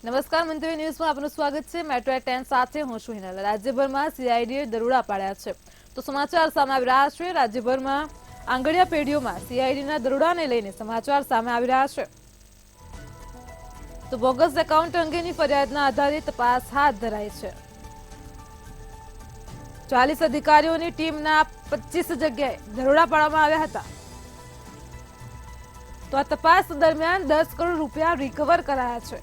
નમસ્કાર મંત્રી ન્યૂઝમાં આપનું સ્વાગત છે। મેટ્રો 10 સાથે હું છું હિનાલ। રાજ્યભરમાં સીઆઈડીએ દરોડા પાડ્યા છે તો સમાચાર સામે આવી રહ્યા છે। રાજ્યભરમાં આંગળીયા પેઢીઓમાં સીઆઈડીના દરોડાને લઈને સમાચાર સામે આવી રહ્યા છે તો બોગસ એકાઉન્ટ અંગેની ફરિયાદના આધારે તપાસ હાથ ધરાઈ છે। 40 અધિકારીઓની ટીમના 25 જગ્યાએ દરોડા પાડવામાં આવ્યા હતા તો આ તપાસ દરમિયાન 10 કરોડ રૂપિયા રિકવર કરાયા છે।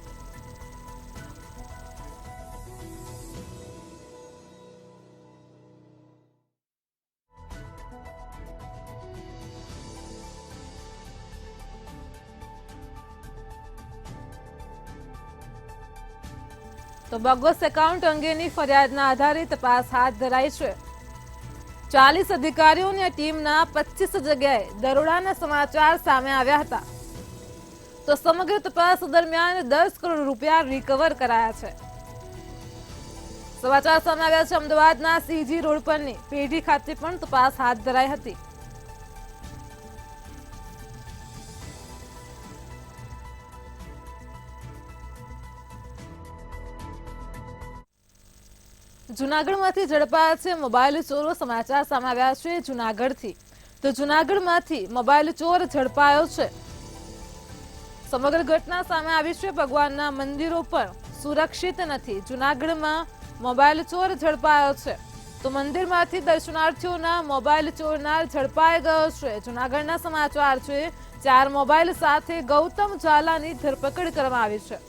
તો બોગસ એકાઉન્ટ અંગેની ફરિયાદના આધારે તપાસ હાથ ધરાઈ છે। 40 અધિકારીઓની ટીમના 25 જગ્યાએ દરોડાના સમાચાર સામે આવ્યા હતા તો સમગ્ર તપાસ દરમિયાન 10 કરોડ રૂપિયા રિકવર કરાયા છે। સમાચાર સામે આવ્યા છે અમદાવાદના સીજી રોડ પરની પેઢી ખાતે પણ તપાસ હાથ ધરાઈ હતી। જૂનાગઢમાંથી ઝડપાયા છે મોબાઈલ ચોરો। સમાચાર સામે આવ્યા છે જૂનાગઢથી તો જૂનાગઢમાંથી મોબાઈલ ચોર ઝડપાયો છે। સમગ્ર ઘટના સામે આવી છે। ભગવાનના મંદિરો પણ સુરક્ષિત નથી। જૂનાગઢમાં મોબાઈલ ચોર ઝડપાયો છે તો મંદિરમાંથી દર્શનાર્થીઓના મોબાઈલ ચોરનાર ઝડપાઈ ગયો છે। જૂનાગઢના સમાચાર છે। 4 મોબાઈલ સાથે ગૌતમ ઝાલાની ધરપકડ કરવામાં આવી છે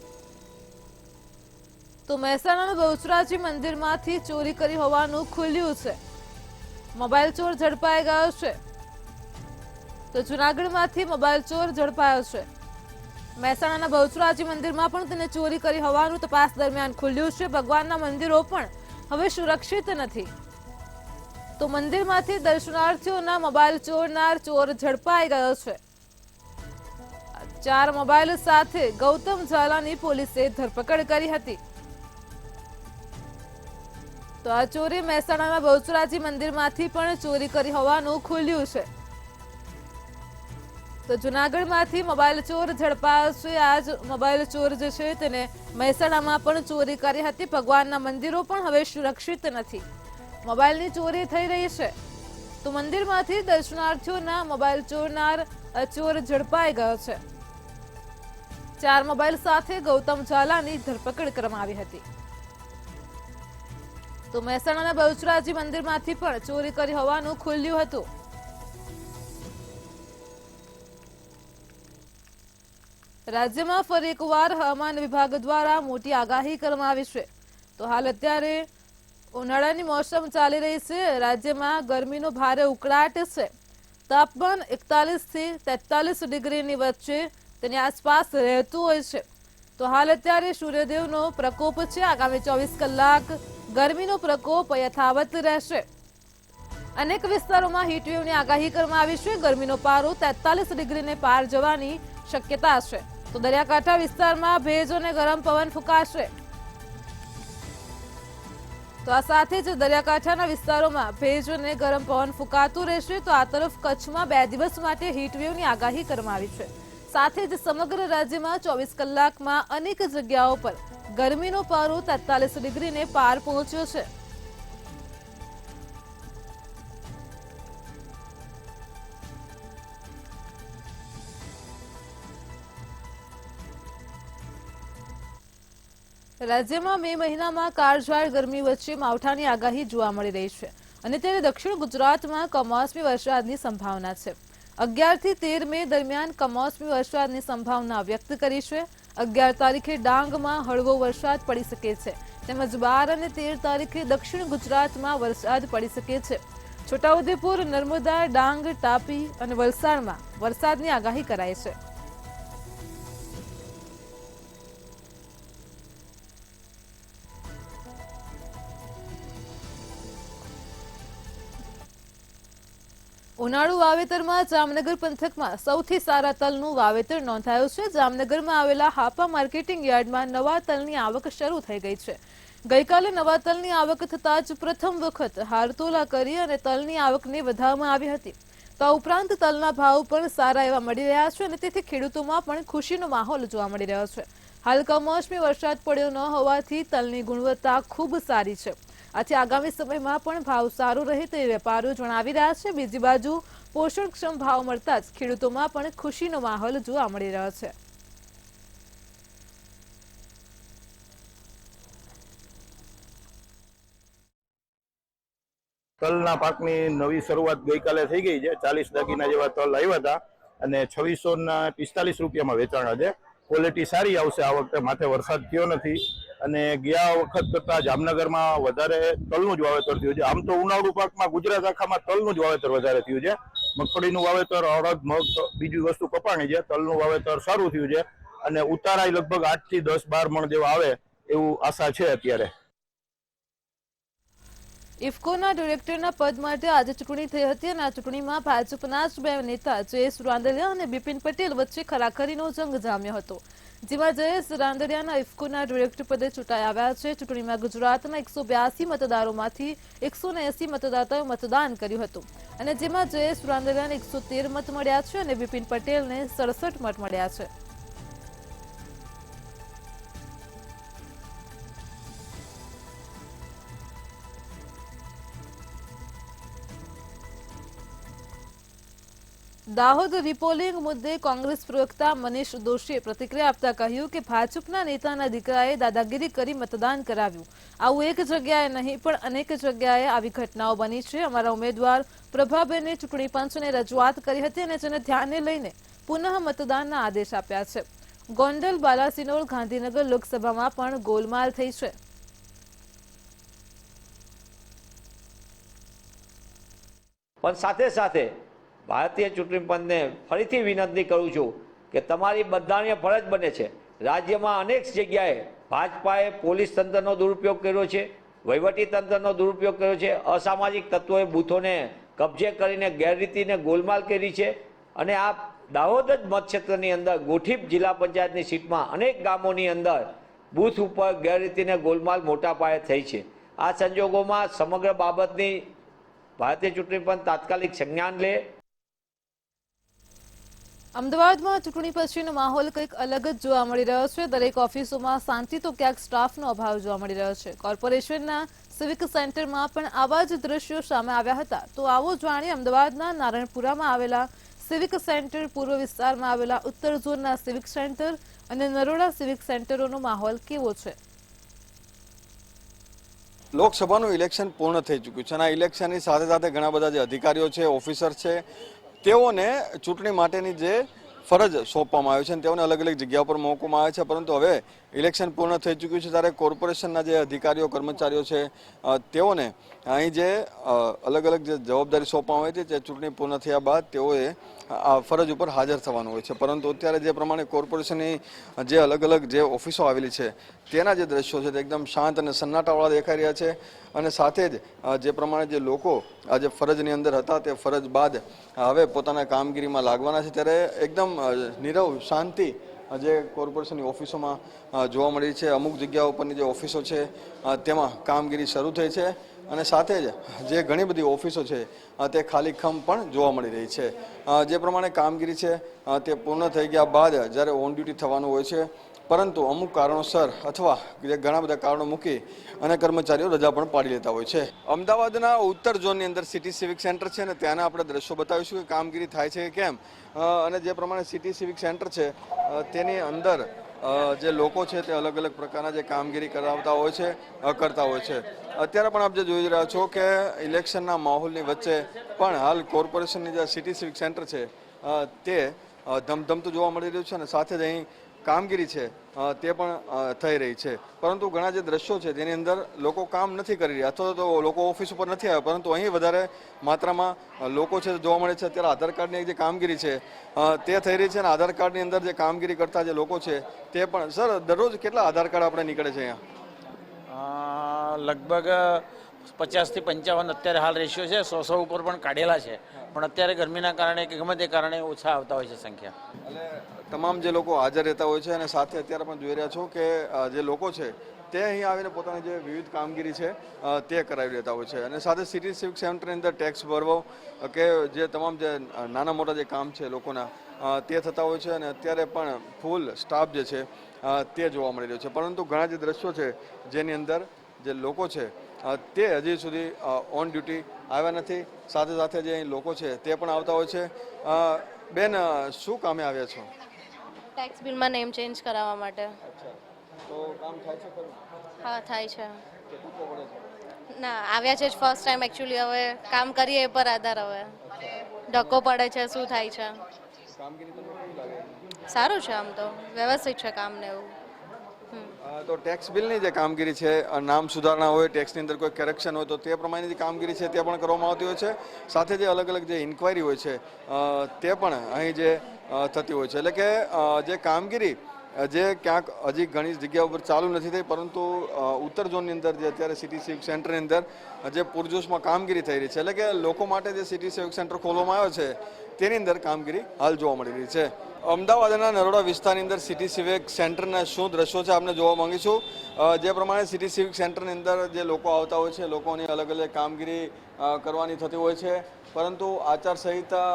તો મહેસાણાના બહુચરાજી મંદિરમાંથી ચોરી કરી હોવાનું ખુલ્યું છે। મોબાઈલ ચોર ઝડપાઈ ગયો છે તો જૂનાગઢમાંથી મોબાઈલ ચોર ઝડપાયો છે। મહેસાણાના બહુચરાજી મંદિરમાં પણ તેને ચોરી કરી હોવાનું તપાસ દરમિયાન ખુલ્યું છે। ભગવાનના મંદિરો પણ હવે સુરક્ષિત નથી તો મંદિરમાંથી દર્શનાર્થીઓના મોબાઈલ ચોરનાર ચોર ઝડપાઈ ગયો છે। 4 મોબાઈલ સાથે ગૌતમ ઝાલાની પોલીસે ધરપકડ કરી હતી તો આ ચોરી મહેસાણાના બહુચરાજી મંદિરમાંથી પણ ચોરી કરી હોવાનું ખુલ્યું છે તો જૂનાગઢમાંથી મોબાઈલ ચોર ઝડપાયો છે। આ જ મોબાઈલ ચોર જે છે તેને મહેસાણામાં પણ ચોરી કરી હતી। ભગવાનના મંદિરો પણ હવે સુરક્ષિત નથી। મોબાઈલની ચોરી થઈ રહી છે તો મંદિરમાંથી દર્શનાર્થીઓના મોબાઈલ ચોરનાર ચોર ઝડપાઈ ગયો છે। 4 મોબાઈલ સાથે ગૌતમ ઝાલાની ધરપકડ કરવામાં આવી હતી તો મહેસાણાના બહુચરાજી મંદિરમાંથી પણ ચોરી કરી હોવાનું ખુલ્યું હતું। રાજ્યમાં ફરી એકવાર હવામાન વિભાગ દ્વારા મોટી આગાહી કરવામાં આવી છે તો હાલ અત્યારે ઉનાળાની મોસમ ચાલી રહી છે। રાજ્યમાં ગરમીનો ભારે ઉકળાટ છે। તાપમાન 41 થી 43 ડિગ્રીની વચ્ચે તેની આસપાસ રહેતું હોય છે તો હાલ અત્યારે સૂર્યદેવનો પ્રકોપ છે। આગામી 24 કલાક ગરમીનો પ્રકોપ યથાવત રહેશે। અનેક વિસ્તારોમાં હીટવેવની આગાહી કરવામાં આવી છે। ગરમીનો પારો 43 ડિગ્રીને પાર જવાની શક્યતા છે તો દરિયાકાંઠા વિસ્તારમાં ભેજ અને ગરમ પવન ફૂંકાશે તો આ સાથે જ દરિયાકાંઠાના વિસ્તારોમાં ભેજ અને ગરમ પવન ફૂંકાતું રહેશે તો આ તરફ કચ્છમાં 2 દિવસ માટે હીટવેવની આગાહી કરવામાં આવી છે। સાથે જ સમગ્ર રાજ્યમાં 24 કલાકમાં અનેક જગ્યાઓ પર ગરમીનો પારો 43 ડિગ્રીને પાર પહોંચ્યો છે। રાજ્યમાં મે મહિનામાં કાળઝાળ ગરમી વચ્ચે માવઠાની આગાહી જોવા મળી રહી છે અને ત્યારે દક્ષિણ ગુજરાતમાં કમોસમી વરસાદની સંભાવના છે। 11 થી 13 મે દરમિયાન કમોસમી વરસાદની સંભાવના વ્યક્ત કરી છે। 11 તારીખે ડાંગમાં હળવો વરસાદ પડી શકે છે તેમજ 12 અને 13 તારીખે દક્ષિણ ગુજરાતમાં વરસાદ પડી શકે છે। છોટાઉદેપુર, નર્મદા, ડાંગ, તાપી અને વલસાડમાં વરસાદની આગાહી કરાઈ છે। ઉનાળુ વાવેતરમાં જામનગર પંથકમાં સૌથી સારા તલનું વાવેતર નોંધાયું છે। જામનગરમાં આવેલા હાપા માર્કેટિંગ યાર્ડમાં નવા તલની આવક શરૂ થઈ ગઈ છે। ગઈકાલે નવા તલની આવક થતાં જ પ્રથમ વખત હારતોલા કરી અને તલની આવકને વધારવામાં આવી હતી તો આ ઉપરાંત તલના ભાવ પણ સારા એવા મળી રહ્યા છે અને તેથી ખેડૂતોમાં પણ ખુશીનો માહોલ જોવા મળી રહ્યો છે। હાલ કમોસમી વરસાદ પડ્યો ન હોવાથી તલની ગુણવત્તા ખૂબ સારી છે, આથી આગામી સમયમાં પણ ભાવ સારો રહે તે વેપારીઓ જણાવી રહ્યા છે। બીજી બાજુ પોષણક્ષમ ભાવ મળતા જ ખેડૂતોમાં પણ ખુશીનો માહોલ જોવા મળી રહ્યો છે। તલના પાકની નવી શરૂઆત ગઈકાલે થઈ ગઈ છે। 40 દાગીના જેવા તલ આવ્યા હતા અને 2645 રૂપિયામાં વેચાણ છે। ક્વોલિટી સારી આવશે। આ વખતે માથે વરસાદ થયો નથી અને ગયા વખત કરતાં જામનગરમાં વધારે તલનું જ વાવેતર થયું છે। આમ તો ઉનાળુ પાકમાં ગુજરાત આખામાં તલનું જ વાવેતર વધારે થયું છે। મગફળીનું વાવેતર, અડદ, મગ, બીજી વસ્તુ કપાણી છે। તલનું વાવેતર સારું થયું છે અને ઉતારાય લગભગ 8 થી 10 12 મણ જેવા આવે એવું આશા છે અત્યારે। ઇફકોના ડિરેક્ટરના પદ માટે આજે ચૂંટણી થઈ હતી અને આ ચૂંટણીમાં ભાજપના જ બે નેતા જયેશ રાંદડિયા અને બિપિન પટેલ વચ્ચે ખરાખરીનો જંગ જામ્યો હતો, જેમાં જયેશ રાંદડિયાના ઇફકોના ડિરેક્ટર પદે ચૂંટાઈ આવ્યા છે। ચૂંટણીમાં ગુજરાતના 182 મતદારોમાંથી 180 મતદાતાઓએ મતદાન કર્યું હતું અને જેમાં જયેશ રાંદડિયાને 113 મત મળ્યા છે અને બિપિન પટેલને 67 મત મળ્યા છે। દાહોદ રિપોલિંગ મુદ્દે કોંગ્રેસ પ્રવક્તા મનીષ દોશીએ પ્રતિક્રિયા આપતા કહ્યું કે ભાજપના નેતાના દીકરાએ દાદાગીરી કરી મતદાન કરાવ્યું। આવું એક જગ્યાએ નહીં પણ અનેક જગ્યાએ આવી ઘટનાઓ બની છે। અમારા ઉમેદવાર પ્રભાબેને ચૂંટણી પંચને રજૂઆત કરી હતી અને જેને ધ્યાને લઈને પુનઃ મતદાનના આદેશ આપ્યા છે। ગોંડલ, બાલાસિનોર, ગાંધીનગર લોકસભામાં પણ ગોલમાલ થઈ છે। પણ સાથે સાથે ભારતીય ચૂંટણી પંચને ફરીથી વિનંતી કરું છું કે તમારી બધાની ફરજ બને છે। રાજ્યમાં અનેક જગ્યાએ ભાજપાએ પોલીસ તંત્રનો દુરુપયોગ કર્યો છે, વહીવટી તંત્રનો દુરુપયોગ કર્યો છે, અસામાજિક તત્વોએ બૂથોને કબજે કરીને ગેરરીતિને ગોલમાલ કરી છે અને આ દાહોદ જ મતક્ષેત્રની અંદર ગોઠીપ જિલ્લા પંચાયતની સીટમાં અનેક ગામોની અંદર બૂથ ઉપર ગેરરીતિને ગોલમાલ મોટા પાયે થઈ છે। આ સંજોગોમાં સમગ્ર બાબતની ભારતીય ચૂંટણી પંચ તાત્કાલિક સંજ્ઞાન લે। અમદાવાદમાં ચૂંટણી પછીનો માહોલ કંઈક અલગ જ જોવા મળી રહ્યો છે। દરેક ઓફિસોમાં શાંતિ તો ક્યાંક સ્ટાફનો અભાવ જોવા મળી રહ્યો છે। કોર્પોરેશનના સિવિક સેન્ટરમાં પણ આવા જ દ્રશ્યો સામે આવ્યા હતા। તો આવો જાણીએ અમદાવાદના નારણપુરામાં આવેલા સિવિક સેન્ટર, પૂર્વ વિસ્તારમાં આવેલા ઉત્તર ઝોનના સિવિક સેન્ટર અને નરોડા સિવિક સેન્ટરોનો માહોલ કેવો છે। લોકસભાનું ઇલેક્શન પૂર્ણ થઈ ચૂક્યું છે અને આ ઇલેક્શનની સાથે સાથે ઘણા બધા જે અધિકારીઓ છે, ઓફિસર છે, તેઓને ચૂંટણી માટેની જે ફરજ સોંપવામાં આવી છે અને તેઓને અલગ અલગ જગ્યા પર મૂકવામાં આવે છે। પરંતુ હવે ઇલેક્શન પૂર્ણ થઈ ચૂક્યું છે ત્યારે કોર્પોરેશનના જે અધિકારીઓ, કર્મચારીઓ છે, તેઓને અહીં જે અલગ અલગ જે જવાબદારી સોંપવામાં આવી છે તે ચૂંટણી પૂર્ણ થયા બાદ તેઓએ આ ફરજ ઉપર હાજર થવાનું હોય છે। પરંતુ અત્યારે જે પ્રમાણે કોર્પોરેશનની જે અલગ અલગ જે ઓફિસો આવેલી છે તેના જે દ્રશ્યો છે તે એકદમ શાંત અને સન્નાટાવાળા દેખાઈ રહ્યા છે અને સાથે જ જે પ્રમાણે જે લોકો આ જે ફરજની અંદર હતા તે ફરજ બાદ હવે પોતાના કામગીરીમાં લાગવાના છે ત્યારે એકદમ નીરવ શાંતિ જે કોર્પોરેશનની ઓફિસોમાં જોવા મળી છે। અમુક જગ્યાઓ પરની જે ઓફિસો છે તેમાં કામગીરી શરૂ થઈ છે અને સાથે જ જે ઘણી બધી ઓફિસો છે તે ખાલીખમ પણ જોવા મળી રહી છે। જે પ્રમાણે કામગીરી છે તે પૂર્ણ થઈ ગયા બાદ જ્યારે ઓન ડ્યુટી થવાનું હોય છે, પરંતુ અમુક કારણોસર અથવા જે ઘણા બધા કારણો મૂકી અને કર્મચારીઓ રજા પણ પાડી લેતા હોય છે। અમદાવાદના ઉત્તર ઝોનની અંદર સિટી સિવિક સેન્ટર છે અને ત્યાંના આપણે દ્રશ્યો બતાવીશું કે કામગીરી થાય છે કે કેમ। અને જે પ્રમાણે સિટી સિવિક સેન્ટર છે તેની અંદર જે લોકો છે તે અલગ અલગ પ્રકારના જે કામગીરી કરાવતા હોય છે, કરતા હોય છે। અત્યારે પણ આપ જે જોઈ રહ્યા છો કે ઇલેક્શનના માહોલની વચ્ચે પણ હાલ કોર્પોરેશનની જે સિટી સિવિક સેન્ટર છે તે ધમધમતું જોવા મળી રહ્યું છે અને સાથે જ અહીં કામગીરી છે તે પણ થઈ રહી છે। પરંતુ ઘણા જે દ્રશ્યો છે તેની અંદર લોકો કામ નથી કરી રહ્યા અથવા તો લોકો ઓફિસ ઉપર નથી આવ્યા, પરંતુ અહીં વધારે માત્રામાં લોકો છે જોવા મળે છે। અત્યારે આધાર કાર્ડની જે કામગીરી છે તે થઈ રહી છે અને આધાર કાર્ડની અંદર જે કામગીરી કરતા જે લોકો છે તે પણ સર દરરોજ કેટલા આધાર કાર્ડ આપણે નીકળે છે અહીંયા? લગભગ 50 થી 55 અત્યારે હાલ રેશિયો છે। 100 ઉપર પણ કાઢેલા છે, પણ અત્યારે ગરમીના કારણે કે ગમે તે કારણે ઓછા આવતા હોય છે સંખ્યા. એટલે તમામ જે લોકો હાજર રહેતા હોય છે અને સાથે અત્યારે પણ જોઈ રહ્યા છો કે જે લોકો છે તે અહીં આવીને પોતાની જે વિવિધ કામગીરી છે તે કરાવી લેતા હોય છે અને સાથે સિટી સિવિક સેન્ટરની અંદર ટેક્સ ભરવો કે જે તમામ જે નાના મોટા જે કામ છે લોકોના તે થતા હોય છે અને અત્યારે પણ ફૂલ સ્ટાફ જે છે તે જોવા મળી રહ્યો છે. પરંતુ ઘણા જે દ્રશ્યો છે જેની અંદર જે લોકો છે તે હજી સુધી ઓન ડ્યુટી આવ્યા નથી. સાથે સાથે જે અહીં લોકો છે તે પણ આવતા હોય છે. બેન, શું કામે આવ્યા છો? ટેક્સ બિલમાં નેમ ચેન્જ કરાવવા માટે. તો કામ થાય છે ખરું? હા, થાય છે. કેટલું પડે છે? ના, આવ્યા છે જ ફર્સ્ટ ટાઈમ એકચ્યુઅલી. હવે કામ કરીએ એ પર આધાર. હવે ધક્કો પડે છે, શું થાય છે. કામગીરી તમને કેવી લાગે? સારું છે, આમ તો વ્યવસ્થિત છે કામ ને એવું. તો ટેક્સ બિલની જે કામગીરી છે, નામ સુધારણા હોય, ટેક્સની અંદર કોઈ કરેક્શન હોય તો તે પ્રમાણેની જે કામગીરી છે તે પણ કરવામાં આવતી હોય છે. સાથે જે અલગ અલગ જે ઇન્ક્વાયરી હોય છે તે પણ અહીં જે થતી હોય છે. એટલે કે જે કામગીરી જે ક્યાંક હજી ઘણી જગ્યા ઉપર ચાલુ નથી થઈ, પરંતુ ઉત્તર ઝોનની અંદર જે અત્યારે સિટી સિવિક સેન્ટરની અંદર જે પૂરજોશમાં કામગીરી થઈ રહી છે, એટલે કે લોકો માટે જે સિટી સિવિક સેન્ટર ખોલવામાં આવ્યો છે તેની અંદર કામગીરી હાલ જોવા મળી રહી છે. અમદાવાદના નરોડા વિસ્તારની અંદર સિટી સિવિક સેન્ટરના શું દ્રશ્યો છે આપણે જોવા માંગીશું. જે પ્રમાણે સિટી સિવિક સેન્ટરની અંદર જે લોકો આવતા હોય છે, લોકોની અલગ અલગ કામગીરી કરવાની થતી હોય છે, પરંતુ આચારસંહિતા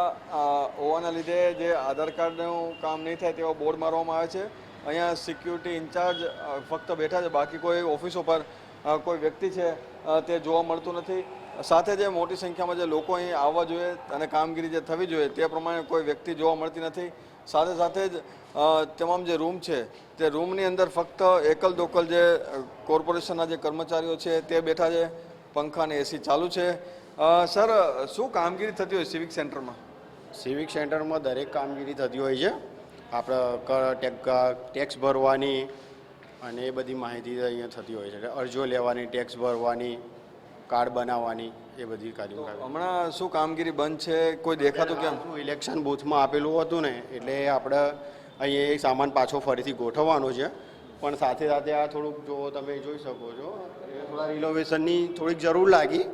હોવાના લીધે જે આધાર કાર્ડનું કામ નહીં થાય તેવા બોર્ડ મારવામાં આવે છે. અહીંયા સિક્યુરિટી ઇન્ચાર્જ ફક્ત બેઠા છે, બાકી કોઈ ઓફિસો પર કોઈ વ્યક્તિ છે તે જોવા મળતું નથી. સાથે જે મોટી સંખ્યામાં જે લોકો અહીં આવવા જોઈએ અને કામગીરી જે થવી જોઈએ તે પ્રમાણે કોઈ વ્યક્તિ જોવા મળતી નથી. સાથે સાથે જ તમામ જે રૂમ છે તે રૂમની અંદર ફક્ત એકલ દોકલ જે કોર્પોરેશનના જે કર્મચારીઓ છે તે બેઠા છે. પંખા અને એસી ચાલુ છે. સર, શું કામગીરી થતી હોય સિવિક સેન્ટરમાં? સિવિક સેન્ટરમાં દરેક કામગીરી થતી હોય છે. આપણે ટેક્સ ભરવાની અને એ બધી માહિતી અહીંયા થતી હોય છે. અરજીઓ લેવાની, ટેક્સ ભરવાની, કાર્ડ બનાવવાની, એ બધી કાર્યો. હમણાં શું કામગીરી બંધ છે? કોઈ દેખાતું કેમ? ઇલેક્શન બૂથમાં આપેલું હતું ને, એટલે આપણે અહીંયા એ સામાન પાછો ફરીથી ગોઠવવાનો છે. પણ સાથે સાથે આ થોડુંક જો તમે જોઈ શકો છો એ થોડા રિનોવેશનની થોડીક જરૂર લાગી,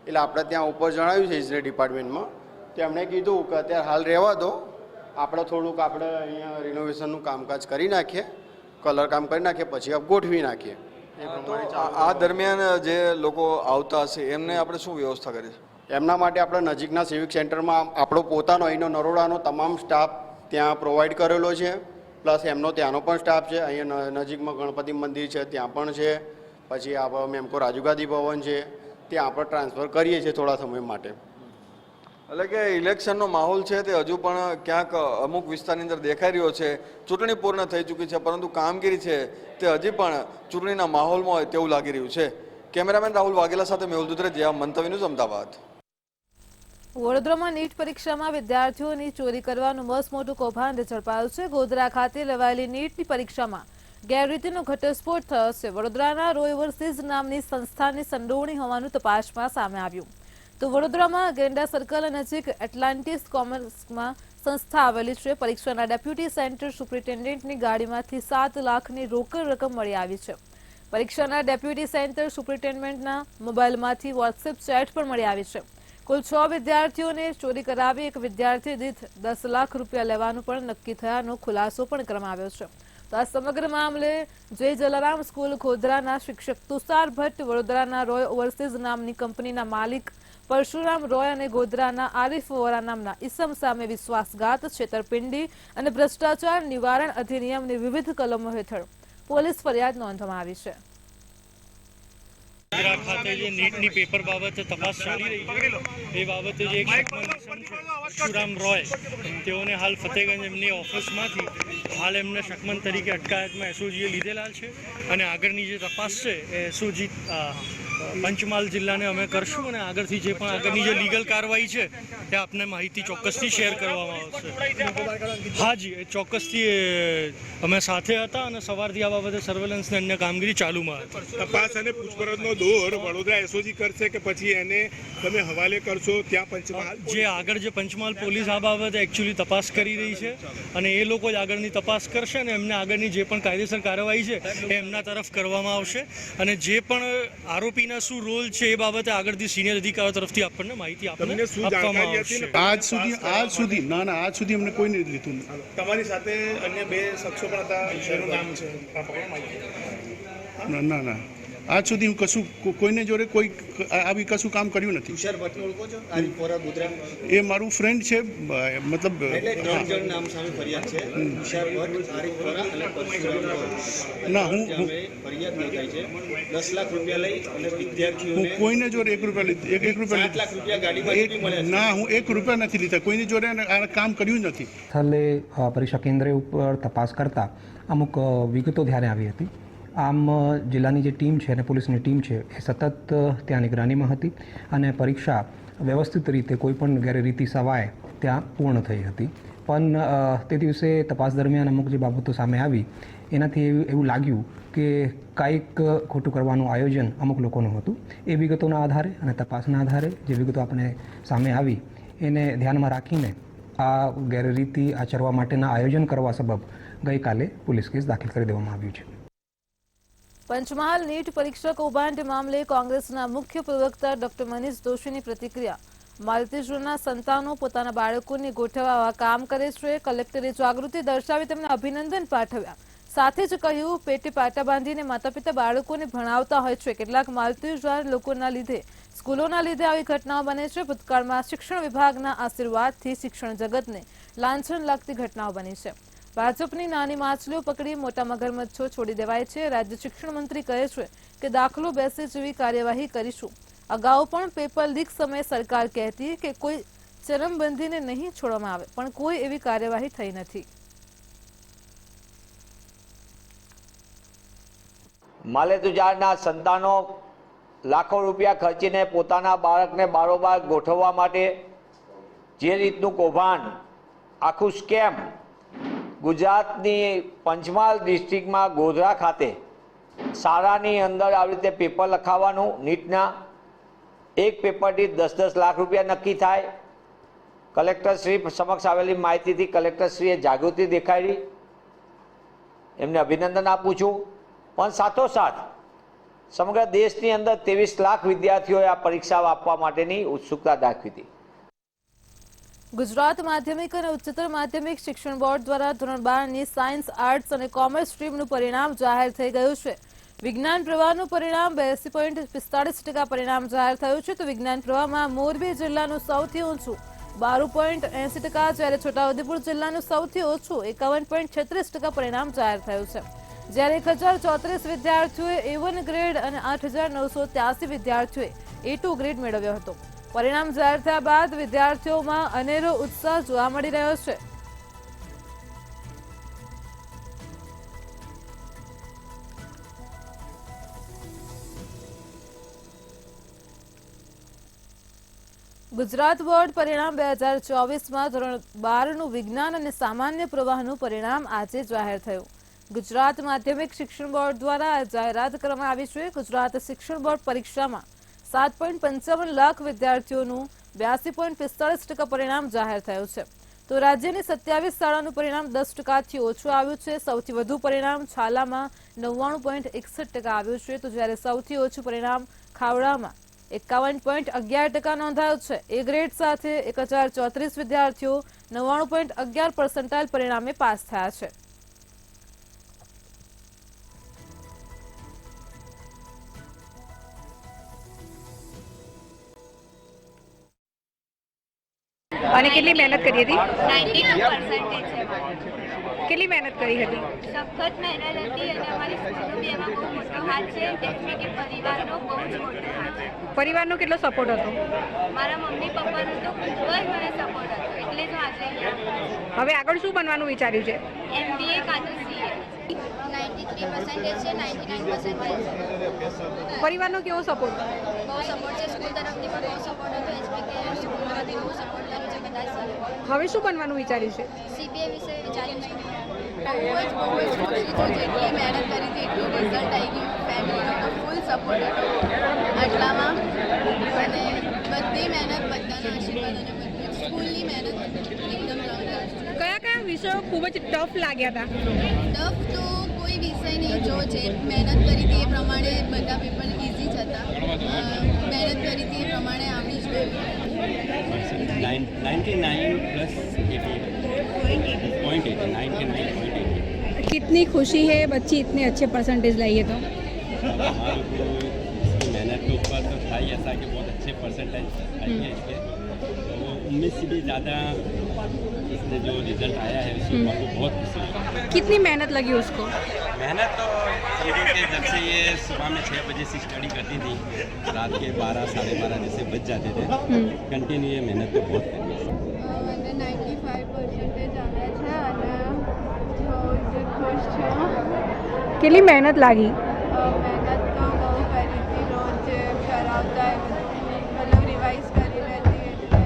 એટલે આપણે ત્યાં ઉપર જણાવ્યું છે ઇજનેર ડિપાર્ટમેન્ટમાં, તેમણે કીધું કે અત્યારે હાલ રહેવા દો, આપણે થોડુંક અહીંયા રિનોવેશનનું કામકાજ કરી નાખીએ, કલર કામ કરી નાખીએ, પછી આપ ગોઠવી નાખીએ. આ દરમિયાન જે લોકો આવતા હશે એમને આપણે શું વ્યવસ્થા કરી છે? એમના માટે આપણે નજીકના સિવિક સેન્ટરમાં આપણો પોતાનો અહીંનો નરોડાનો તમામ સ્ટાફ ત્યાં પ્રોવાઈડ કરેલો છે. પ્લસ એમનો ત્યાંનો પણ સ્ટાફ છે. અહીંયા નજીકમાં ગણપતિ મંદિર છે ત્યાં પણ છે. પછી આ મેમકો રાજુગાદી ભવન છે, ત્યાં આપણે ટ્રાન્સફર કરીએ છીએ થોડા સમય માટે. એટલે કે ઇલેક્શનનો માહોલ છે તે હજુ પણ ક્યાંક અમુક વિસ્તારની અંદર દેખાઈ રહ્યો છે. ચૂંટણી પૂર્ણ થઈ ચૂકી છે, પરંતુ કામગીરી છે તે હજી પણ ચૂંટણીના માહોલમાં હોય તેવું લાગી રહ્યું છે. કેમેરામેન રાહુલ વાઘેલા સાથે મેહુલ દુધરેજિયા, મંતવ્ય ન્યૂઝ, અમદાવાદ. વડોદરામાં નીટ પરીક્ષામાં વિદ્યાર્થીઓની ચોરી કરવાનું મસમોટું કૌભાંડ ઝડપાયું છે. ગોધરા ખાતે લેવાયેલી નીટની પરીક્ષામાં ગેરરીતિનો ઘટસ્ફોટ થયો છે. વડોદરાના રોય ઓવરસીઝ નામની સંસ્થાની સંડોવણી હોવાનું તપાસમાં સામે આવ્યું. તો વડોદરામાં ગેંડા સર્કલ નજીક એટલાન્ટિસ કોમર્સમાં સંસ્થા આવેલી છે. પરીક્ષાના ડેપ્યુટી સેન્ટર સુપ્રિન્ટેન્ડન્ટની ગાડીમાંથી 7 લાખની રોકડ રકમ મળી આવી છે. પરીક્ષાના ડેપ્યુટી સેન્ટર સુપ્રિન્ટેન્ડન્ટના મોબાઈલમાંથી વોટ્સએપ ચેટ પણ મળી આવી છે. કુલ 6 વિદ્યાર્થીઓને ચોરી કરાવી એક વિદ્યાર્થી દીઠ 10 લાખ રૂપિયા લેવાનું પણ નક્કી થયાનો ખુલાસો પણ કરવામાં આવ્યો છે. તો આ સમગ્ર મામલે જય જલારામ સ્કૂલ ગોધરાના શિક્ષક તુષાર ભટ્ટ, વડોદરાના રોય ઓવરસીઝ નામની કંપનીના માલિક પરશુરામ રોય અને ગોધરાના આરિફ વોરા નામના ઈસમ સામે વિશ્વાસઘાત, છેતરપિંડી અને ભ્રષ્ટાચાર નિવારણ અધિનિયમની વિવિધ કલમો હેઠળ પોલીસ ફરિયાદ નોંધવામાં આવી છે. ગોધરા ખાતે જે નીટની પેપર બાબતે તપાસ ચાલી રહી છે એ બાબતે જે એક પરશુરામ રોય, તેઓને હાલ ફતેગંજ એમની ઓફિસમાંથી હાલ એમને શકમન તરીકે અટકાયતમાં એસઓજીએ લીધેલા છે અને આગળની જે તપાસ છે એ એસઓજી પંચમહાલ જિલ્લાને અમે કરશું અને આગળથી જે પણ આગળની જે લીગલ કાર્યવાહી છે એ આપને માહિતી ચોક્કસથી શેર કરવામાં આવશે. હાજી, એ ચોક્કસથી અમે સાથે હતા અને સવારથી આ બાબતે સર્વેલન્સને અન્ય કામગીરી ચાલુમાં હતી. તપાસ અને પૂછપરછનો દોર વડોદરા એસઓજી કરશે કે પછી એને તમે હવાલે કરશો ત્યાં પંચમહાલ? જે આગળ જે પંચમહાલ પોલીસ આ બાબતે એકચ્યુઅલી તપાસ કરી રહી છે અને એ લોકો જ આગળની તપાસ કરશે અને એમને આગળની જે પણ કાયદેસર કાર્યવાહી છે એ એમના તરફ કરવામાં આવશે અને જે પણ આરોપીના આરોપીના શું રોલ છે એ બાબતે આગળથી સિનિયર અધિકારીઓ તરફથી આપણને માહિતી તમને શું આપવામાં જાણકારી હતી ને? આવશે. આજ સુધી આજ સુધી અમને કોઈ નહીં લીધું. તમારી સાથે અન્ય 2 શખ્સો પણ હતા, જેનું નામ છે ના આજ સુધી હું કશું કોઈને જોડે કોઈ આવી કશું કામ કર્યું નથી. એ મારું ફ્રેન્ડ છે, મતલબ ના હું કોઈને જોડે 1 રૂપિયા ના, હું 1 રૂપિયા નથી લીધા કોઈની જોડે, આ કામ કર્યું નથી. સ્થળે પરીક્ષા કેન્દ્ર ઉપર તપાસ કરતા અમુક વિગતો ધ્યાને આવી હતી. આમ જિલ્લાની જે ટીમ છે અને પોલીસની ટીમ છે એ સતત ત્યાં નિગરાનીમાં હતી અને પરીક્ષા વ્યવસ્થિત રીતે કોઈપણ ગેરરીતિ સવાય ત્યાં પૂર્ણ થઈ હતી. પણ તે દિવસે તપાસ દરમિયાન અમુક જે બાબતો સામે આવી એનાથી એવું લાગ્યું કે કાંઈક ખોટું કરવાનું આયોજન અમુક લોકોનું હતું. એ વિગતોના આધારે અને તપાસના આધારે જે વિગતો આપણે સામે આવી એને ધ્યાનમાં રાખીને આ ગેરરીતિ આચરવા માટેના આયોજન કરવા સબબ ગઈકાલે પોલીસ કેસ દાખલ કરી દેવામાં આવ્યું છે. પંચમહાલ નીટ પરીક્ષા કૌભાંડ મામલે કોંગ્રેસના મુખ્ય પ્રવક્તા ડોક્ટર મનીષ દોશીની પ્રતિક્રિયા. માલતીજોના સંતાનો પોતાના બાળકોને ગોઠવવા કામ કરે છે. કલેક્ટરે જાગૃતિ દર્શાવી તેમને અભિનંદન પાઠવ્યા. સાથે જ કહ્યું, પેટે પાટા બાંધીને માતા પિતા બાળકોને ભણાવતા હોય છે. કેટલાક માલતીજાર લોકોના લીધે, સ્કૂલોના લીધે આવી ઘટનાઓ બને છે. ભૂતકાળમાં શિક્ષણ વિભાગના આશીર્વાદથી શિક્ષણ જગતને લાંછન લાગતી ઘટનાઓ બની છે. ભાજપની નાની માછલીઓ પકડી મોટા મગરમચ્છો છોડી દેવાય છે. રાજ્ય શિક્ષણ મંત્રી કહે છે કે દાખલો બેસે જેવી કાર્યવાહી કરીશું. અગાઉ પણ પેપર લીક સમયે સરકાર કહેતી કે કોઈ ચરમબંધીને નહીં છોડવામાં આવે, પણ કોઈ એવી કાર્યવાહી થઈ નથી. માલેતુજારના સંતાનો લાખો રૂપિયા ખર્ચીને પોતાના બાળકને બારોબાર ગોઠવવા માટે જે રીતનું કૌભાંડ, આખું સ્કેમ ગુજરાતની પંચમહાલ ડિસ્ટ્રિક્ટમાં ગોધરા ખાતે શાળાની અંદર આવી રીતે પેપર લખાવવાનું, નીટના એક પેપરથી 10-10 લાખ રૂપિયા નક્કી થાય. કલેક્ટરશ્રી સમક્ષ આવેલી માહિતીથી કલેક્ટરશ્રીએ જાગૃતિ દેખાડી, એમને અભિનંદન આપું છું. પણ સાથોસાથ સમગ્ર દેશની અંદર 23 લાખ વિદ્યાર્થીઓએ આ પરીક્ષા આપવા માટેની ઉત્સુકતા દાખવી હતી. ગુજરાત માધ્યમિક અને ઉચ્ચતર માધ્યમિક શિક્ષણ બોર્ડ દ્વારા ધોરણ 12ની સાયન્સ, આર્ટ્સ અને કોમર્સ સ્ટ્રીમનું પરિણામ જાહેર થઈ ગયું છે. વિજ્ઞાન પ્રવાહનું પરિણામ 82.45% પરિણામ જાહેર થયું છે. તો વિજ્ઞાન પ્રવાહમાં મોરબી જિલ્લાનું સૌથી ઊંચું 12.80%, જ્યારે છોટાઉદેપુર જિલ્લાનું સૌથી ઓછું 51.36% પરિણામ જાહેર થયું છે. જ્યારે 1034 વિદ્યાર્થીઓએ A1 ગ્રેડ અને 8983 વિદ્યાર્થીઓએ A2 ગ્રેડ મેળવ્યો હતો. પરિણામ જાહેર થયા બાદ વિદ્યાર્થીઓમાં અનેરો ઉત્સાહ જોવા મળી રહ્યો છે. ગુજરાત બોર્ડ પરિણામ 2024માં ધોરણ 12નું વિજ્ઞાન અને સામાન્ય પ્રવાહનું પરિણામ આજે જાહેર થયું. ગુજરાત માધ્યમિક શિક્ષણ બોર્ડ દ્વારા જાહેરાત કરવામાં આવી છે. ગુજરાત શિક્ષણ બોર્ડ પરીક્ષામાં 7.55 લાખ વિદ્યાર્થીઓનું 82.45% પરિણામ જાહેર થયું છે. તો રાજ્યની 27 શાળાનું પરિણામ 10%થી ઓછું આવ્યું છે. સૌથી વધુ પરિણામ છાલામાં 99.61% આવ્યું છે. તો જ્યારે સૌથી ઓછું પરિણામ ખાવડામાં 51.11% નોંધાયું છે. એ ગ્રેડ સાથે 1034 વિદ્યાર્થીઓ 99.11% પરિણામે પાસ થયા છે. અને કેટલી મહેનત કરી હતી? 92% છે. કેટલી મહેનત કરી હતી? સખત મહેનત હતી અને અમારી સ્કૂલનો બી એમાં બહુ મોટો હાથ છે. એટલે કે પરિવારનો બહુ જ મોટો હાથ છે. પરિવારનો કેટલો સપોર્ટ હતો? મારા મમ્મી પપ્પાનો તો ખૂબ જ મને સપોર્ટ હતો, એટલે જ હું આજે અહીંયા. હવે આગળ શું બનવાનું વિચાર્યું છે? MBA કાં તો CA. 93% છે, 99% પરિવારનો કેવો સપોર્ટ? બહુ સપોર્ટ છે. સ્કૂલ તરફથી પણ બહુ સપોર્ટ હતો. એજ્યુકેશન સ્કૂલમાંથી બહુ સપોર્ટ કર્યો છે બધા સર. હવે શું બનવાનું વિચાર્યું છે? CBA વિશે વિચાર્યું છે. બહુ જ ખુશી છું. જેટલી મહેનત કરી હતી એટલું રિઝલ્ટ આવી ગયું. ફેમિલીનો તો ફૂલ સપોર્ટ હતો આટલામાં, અને બધી મહેનત, બધાના આશીર્વાદ અને બધી સ્કૂલની મહેનત એકદમ જોરદાર. કયા કયા વિષયો ખૂબ જ ટફ લાગ્યા હતા? ટફ તો કોઈ કોઈ વિષય નહીં, જો જે મહેનત કરી હતી એ પ્રમાણે બધા પેપર ઇઝી જ હતા. મહેનત કરી હતી એ પ્રમાણે આવડી જ ગયું. 99+88 कितनी खुशी है बच्ची इतने अच्छे परसेंटेज लाई है तो? हमारे को इसकी मेहनत के ऊपर तो था ही ऐसा कि बहुत अच्छे परसेंटेज आई है इसके, तो वो उम्मीद से भी ज़्यादा इसने जो रिजल्ट आया है उसके ऊपर तो बहुत खुशी है. कितनी मेहनत लगी उसको? मेहनत तो शुरू के जब से ये सुबह में 6 बजे से स्टडी करती थी, रात के 12 साढ़े 12 जैसे बज जाते थे, कंटिन्यू ये मेहनत तो बहुत करती है. મને 95% આવ્યા છે અને હું ખુશ છું. કેટલી મહેનત લાગી? મહેનત તો બહુ કરી હતી, રોજ કરાવતા મતલબ રિવાઇઝ કરી લેતી, એટલે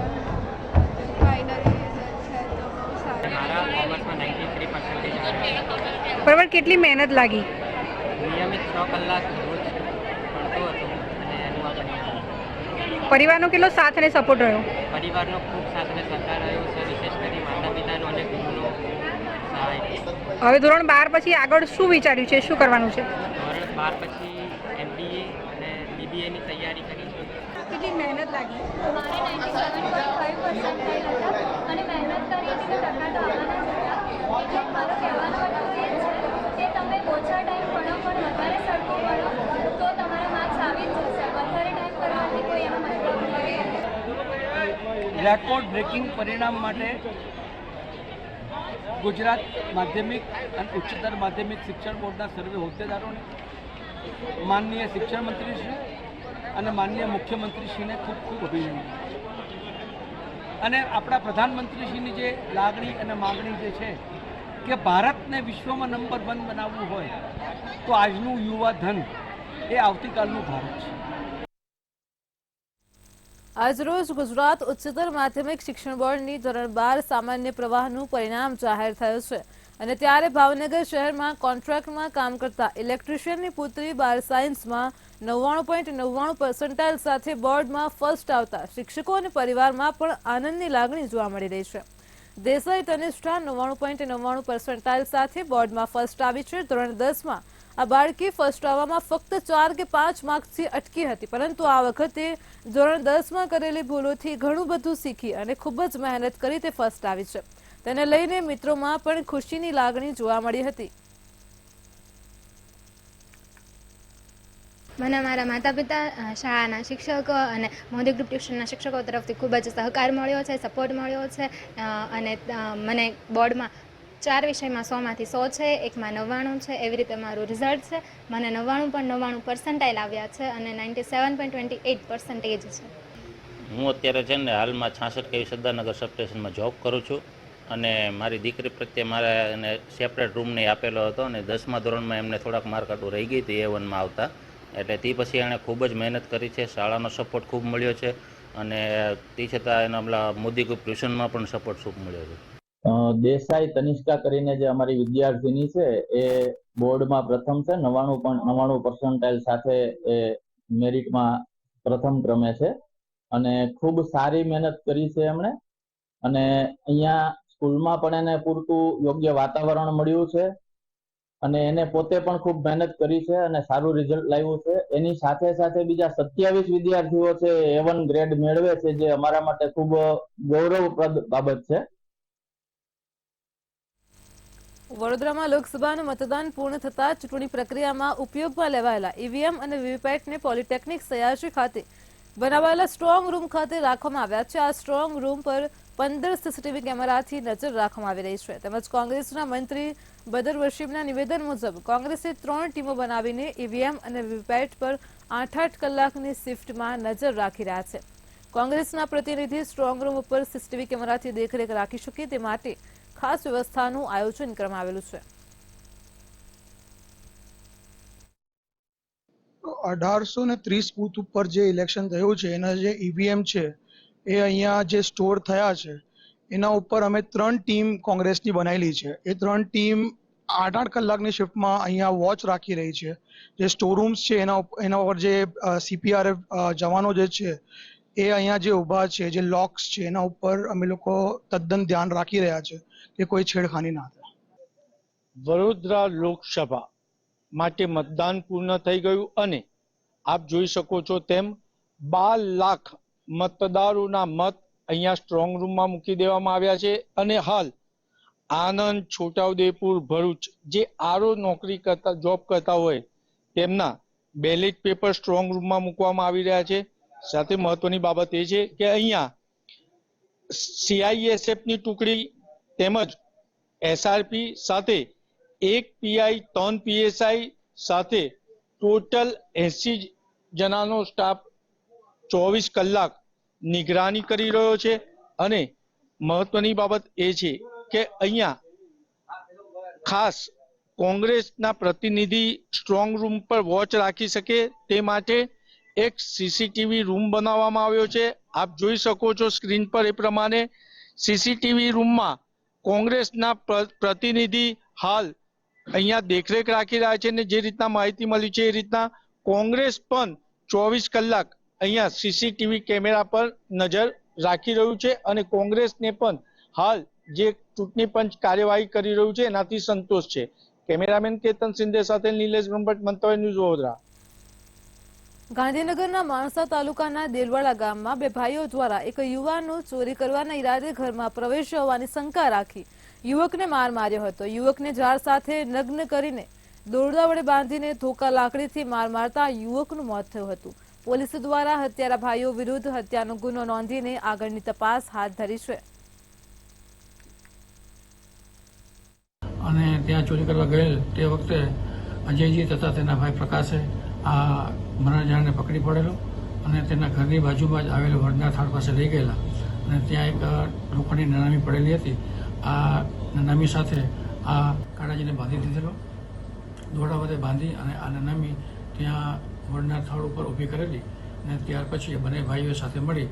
ફાઇનલી રિઝલ્ટ છે તો બહુ સારું. મારા કોમર્સમાં 93% આવ્યા. બરાબર, કેટલી મહેનત લાગી? નિયમિત 6 કલાક રોજ ભણતો હતો અને એનું આ બનાવ્યું. પરિવારનો કેટલો સાથ અને સપોર્ટ રહ્યો? પરિવારનો ખૂબ સાથ અને સહકાર રહ્યો છે, વિશેષ કરી માતા પિતાનો અને ગુરુનો સહાય. હવે ધોરણ 12 પછી આગળ શું વિચાર્યું છે, શું કરવાનું છે? ધોરણ 12 પછી MBA અને BBAની તૈયારી કરી છે. કેટલી મહેનત લાગી? મારે 97.5% હતા અને મહેનત કરી હતી તો ટકા તો આવવાના જ હતા. એટલે મારો કહેવાનો મતલબ એ છે કે તમે ઓછા ટાઈમ ભણો પણ વધારે સરખું ભણો તો તમારા માર્ક્સ આવી જ જશે. વધારે ટાઈમ કરવાથી કોઈ એનો મતલબ નથી. રેકોર્ડ બ્રેકિંગ પરિણામ માટે ગુજરાત માધ્યમિક અને ઉચ્ચતર માધ્યમિક શિક્ષણ બોર્ડના સર્વે હોદ્દેદારોને, માનનીય શિક્ષણ મંત્રીશ્રી અને માનનીય મુખ્યમંત્રીશ્રીને ખૂબ ખૂબ અભિનંદન. અને આપણા પ્રધાનમંત્રીશ્રીની જે લાગણી અને માગણી જે છે કે ભારતને વિશ્વમાં નંબર 1 બનાવવું હોય તો આજનું યુવા ધન એ આવતીકાલનું ભારત છે. આજરોજ ગુજરાત ઉચ્ચતર માધ્યમિક શિક્ષણ બોર્ડની ધોરણ 12 સામાન્ય પ્રવાહનું પરિણામ જાહેર થયું છે અને ત્યારે ભાવનગર શહેરમાં કોન્ટ્રાક્ટમાં કામ કરતા ઇલેક્ટ્રિશિયનની પુત્રી બાર સાયન્સમાં 99.99% સાથે બોર્ડમાં ફર્સ્ટ આવતા શિક્ષકો અને પરિવારમાં પણ આનંદની લાગણી જોવા મળી રહી છે. દેસાઈ તનિષ્ઠા 99.99% સાથે બોર્ડમાં ફર્સ્ટ આવી છે. ધોરણ 10માં આ બાળકી ફર્સ્ટ આવવામાં ફક્ત 4 કે 5 માર્ક્સથી અટકી હતી, પરંતુ આ વખતે ધોરણ 10માં કરેલી ભૂલોથી ઘણું બધું શીખી અને ખૂબ જ મહેનત કરી તે ફર્સ્ટ આવી છે. તેને લઈને મિત્રોમાં પણ ખુશીની લાગણી જોવા મળી હતી. મને મારા માતા પિતા, શાળાના શિક્ષકો અને મોદી ગ્રુપ ટ્યુશનના શિક્ષકો તરફથી ખૂબ જ સહકાર મળ્યો છે, સપોર્ટ મળ્યો છે અને મને બોર્ડમાં 4 વિષયમાં 100માંથી 100 છે, એકમાં 99 છે. એવી રીતે મારું રિઝલ્ટ છે. મને 99.99% આવ્યા છે અને 97.28% છે. હું અત્યારે છે ને હાલમાં 66 કેવી સરદારનગર સબસ્ટેશનમાં જોબ કરું છું અને મારી દીકરી પ્રત્યે મારે એને સેપરેટ રૂમ નહીં આપેલો હતો અને 10મા ધોરણમાં એમને થોડાક માર્ક આટલું રહી ગઈ હતી A1માં આવતા, એટલે તે પછી એણે ખૂબ જ મહેનત કરી છે. શાળાનો સપોર્ટ ખૂબ મળ્યો છે અને તે છતાં એના પેલા મોદી ગ્રુપ ટ્યુશનમાં પણ સપોર્ટ ખૂબ મળ્યો છે. દેસાઈ તનિષ્કા કરીને જે અમારી વિદ્યાર્થીની છે એ બોર્ડમાં પ્રથમ છે, 99.99% સાથે એ મેરિટમાં પ્રથમ ક્રમે છે અને ખૂબ સારી મહેનત કરી છે એમણે. અને અહીંયા સ્કૂલમાં પણ એને પૂરતું યોગ્ય વાતાવરણ મળ્યું છે અને એને પોતે પણ ખૂબ મહેનત કરી છે અને સારું રિઝલ્ટ લાવ્યું છે. એની સાથે સાથે બીજા 27 વિદ્યાર્થીઓ છે A1 ગ્રેડ મેળવે છે, જે અમારા માટે ખૂબ ગૌરવપ્રદ બાબત છે. વડોદરામાં લોકસભાનું મતદાન પૂર્ણ થતાં ચૂંટણી પ્રક્રિયામાં ઉપયોગમાં લેવાયેલા EVM અને વીવીપેટને પોલિટેકનિક સયાજી ખાતે બનાવાયેલા સ્ટ્રોંગ રૂમ ખાતે રાખવામાં આવ્યા છે. આ સ્ટ્રોંગ રૂમ પર 15 CCTV કેમેરાથી નજર રાખવામાં આવી રહી છે. તેમજ કોંગ્રેસના મંત્રી બદર વશીમના નિવેદન મુજબ કોંગ્રેસે 3 ટીમો બનાવીને EVM અને વીવીપેટ પર 8-8 કલાકની શિફ્ટમાં નજર રાખી રહ્યા છે. કોંગ્રેસના પ્રતિનિધિ સ્ટ્રોંગ રૂમ ઉપર CCTV કેમેરાથી દેખરેખ રાખી શકે તે માટે ખાસ વ્યવસ્થાનું આયોજન કરવામાં આવેલું છે. 1830 બૂથ ઉપર જે ઇલેક્શન થયું છે એના જે EVM છે એ અહીંયા જે સ્ટોર થયા છે એના ઉપર અમે 3 ટીમ કોંગ્રેસની બનાવેલી છે. એ 3 ટીમ 8-8 કલાકની શિફ્ટમાં અહીંયા વોચ રાખી રહી છે. જે સ્ટોર રૂમ્સ છે એના ઉપર જે CPRF જવાનો જે છે એ અહીંયા જે ઊભા છે, જે લોક્સ છે એના ઉપર અમે લોકો તદ્દન ધ્યાન રાખી રહ્યા છે કે કોઈ છેડખાની ના થાય. વડોદરા લોકસભા માટે મતદાન પૂર્ણ થઈ ગયું અને આપ જોઈ શકો છો તેમ 12 લાખ મતદારોના મત અહીંયા સ્ટ્રોંગ રૂમમાં મૂકી દેવામાં આવ્યા છે અને હાલ આનંદ, છોટાઉદેપુર, ભરૂચ જે આરો નોકરી કરતા જોબ કરતા હોય તેમના બેલેટ પેપર સ્ટ્રોંગ રૂમમાં મૂકવામાં આવી રહ્યા છે. સાથે મહત્વની બાબત એ છે કે અહીંયા CISF ની ટુકડી તેમજ SRP સાથે 1 PI, 3 PSI સાથે ટોટલ 80 જણાનો સ્ટાફ 24 કલાક નિગરાની કરી રહ્યો છે અને મહત્વની બાબત એ છે કે અહીંયા ખાસ કોંગ્રેસના પ્રતિનિધિ સ્ટ્રોંગ રૂમ પર વોચ રાખી શકે તે માટે એક CCTV રૂમ બનાવવામાં આવ્યો છે. આપ જોઈ શકો છો સ્ક્રીન પર એ પ્રમાણે CCTV રૂમમાં કોંગ્રેસના પ્રતિનિધિ હાલ અહીંયા દેખરેખ રાખી રહ્યા છે અને જે રીતના માહિતી મળી છે એ રીતના કોંગ્રેસ પણ 24 કલાક અહીંયા CCTV કેમેરા પર નજર રાખી રહ્યું છે અને કોંગ્રેસને પણ હાલ જે ચૂંટણી પંચ કાર્યવાહી કરી રહ્યું છે એનાથી સંતોષ છે. કેમેરામેન કેતન સિંધે સાથે નિલેશ બ્રહ્મભટ્ટ, મંતવ્ય ન્યૂઝ, વડોદરા. ગાંધીનગરના માણસા તાલુકાના દેલવાડા ગામમાં બે ભાઈઓ દ્વારા એક યુવાનનું ચોરી કરવાના ઈરાદે ઘરમાં પ્રવેશ્યો હોવાની શંકા રાખી યુવકને માર માર્યો હતો. યુવકને ઝાડ સાથે નગ્ન કરીને દોરડા વડે બાંધીને ધોકા લાકડીથી માર મારતા યુવકનું મોત થયું હતું. પોલીસ દ્વારા હત્યારા ભાઈઓ વિરુદ્ધ હત્યાનો ગુનો નોંધીને આગળની તપાસ હાથ ધરી છે. અને ત્યાં ચોરી કરવા ગયેલ તે વખતે અજયજી તથા તેના ભાઈ પ્રકાશે આ મરણજાળને પકડી પડેલો અને તેના ઘરની બાજુમાં જ આવેલો વડના થાળ પાસે લઈ ગયેલા અને ત્યાં એક લોખંડની નનામી પડેલી હતી. આ નનામી સાથે આ કાળાજીને બાંધી દીધેલો, દોરડા વડે બાંધી અને આ નનામી ત્યાં વડના થાળ ઉપર ઊભી કરેલી અને ત્યાર પછી બંને ભાઈઓ સાથે મળી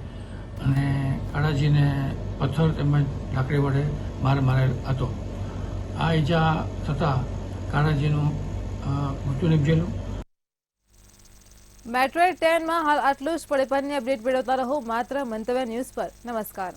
અને કાળાજીને પથ્થર તેમજ લાકડી વડે માર મારેલ હતો. આ ઈજા થતાં કાળાજીનું મૃત્યુ નિપજેલું. મેટ્રો 10 માં હાલ આટલું જ. પડે પરની અપડેટ મેળવતા રહો માત્ર મંતવ્ય ન્યૂઝ પર. નમસ્કાર.